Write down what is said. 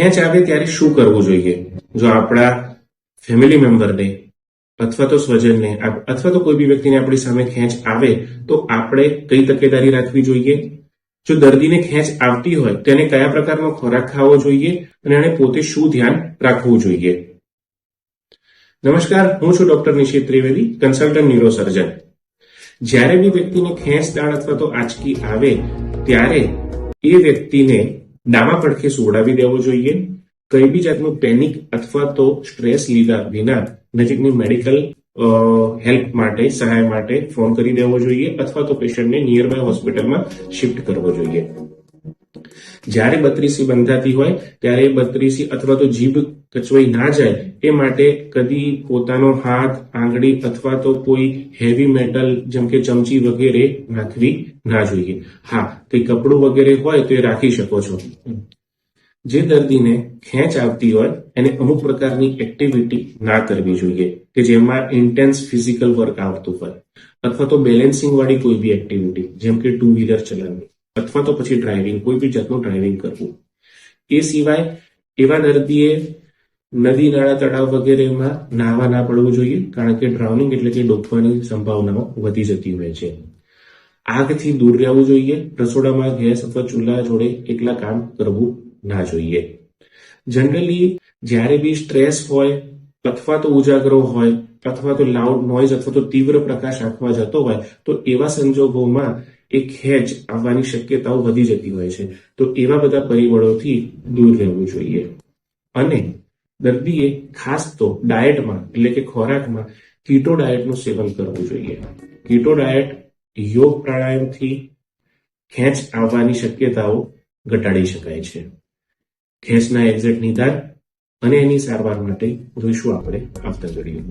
ખેંચ આવે ત્યારે શું કરવું જોઈએ? જો આપણા ફેમિલી મેમ્બરને અથવા તો સ્વજનને અથવા તો કોઈ બી વ્યક્તિને આપણી સામે ખેંચ આવે તો આપણે કઈ તકેદારી રાખવી જોઈએ? જો દર્દીને ખેંચ આવતી હોય તેને કયા પ્રકારનો ખોરાક ખાવો જોઈએ અને એને પોતે શું ધ્યાન રાખવું જોઈએ? નમસ્કાર, હું છું doctor Nishit Trivedi, consultant neurosurgeon. જ્યારે બી વ્યક્તિને ખેંચ દાળ અથવા તો આંચકી આવે ત્યારે એ વ્યક્તિને ડાબા પડખે સુવડાવી દેવો જોઈએ. કઈ બી જાતનું પેનિક અથવા તો સ્ટ્રેસ લીધા વિના નજીકની મેડિકલ હેલ્પ માટે, સહાય માટે ફોન કરી દેવો જોઈએ અથવા તો પેશન્ટને નિયર બાય હોસ્પિટલમાં શિફ્ટ કરવો જોઈએ. જ્યારે બત્રીસી બંધાતી હોય ત્યારે બત્રીસી અથવા તો જીભ કચવાઈ ના જાય એ માટે કદી પોતાનો હાથ, આંગળી અથવા તો કોઈ હેવી મેટલ જેમ કે ચમચી વગેરે નાખવી ના જોઈએ. હા, કંઈ કપડું વગેરે હોય તો એ રાખી શકો છો. જે દર્દીને ખેંચ આવતી હોય એને અમુક પ્રકારની એક્ટિવિટી ના કરવી જોઈએ કે જેમાં ઇન્ટેન્સ ફિઝિકલ વર્ક આવતું હોય અથવા તો બેલેન્સિંગ વાળી કોઈ બી એક્ટિવિટી જેમ કે ટુ વ્હીલર ચલાવવી અથવા તો પછી ડ્રાઇવિંગ, કોઈ બી જાતનું ડ્રાઇવિંગ કરવું. એ સિવાય એવા દર્દીએ નદી, નાળા, તળાવ વગેરેમાં નાહવા ના પડવું જોઈએ કારણ કે ડ્રાઉનિંગ એટલે કે ડૂબવાની સંભાવનાઓ વધી જતી હોય છે. આગથી દૂર રહેવું જોઈએ. રસોડામાં ગેસ અથવા ચૂલા જોડે એકલા કામ કરવું ના જોઈએ. જનરલી જ્યારે બી સ્ટ્રેસ હોય અથવા તો ઉજાગરો હોય અથવા તો લાઉડ નોઇઝ અથવા તો તીવ્ર પ્રકાશ આંખમાં જતો હોય તો એવા સંજોગોમાં એ ખેંચ આવવાની શક્યતાઓ વધી જતી હોય છે. તો એવા બધા પરિબળોથી દૂર રહેવું જોઈએ. અને દર્દીએ ખાસ તો ડાયટમાં એટલે કે ખોરાકમાં કીટો ડાયટનું સેવન કરવું જોઈએ. કીટો ડાયટ યોગ પ્રાણાયામથી ખેંચ આવવાની શક્યતાઓ ઘટાડી શકાય છે. ખેંચના એક્ઝેક્ટ નિદાન અને એની સારવાર માટે જોઈશું આપણે આવતા ઘડીએ.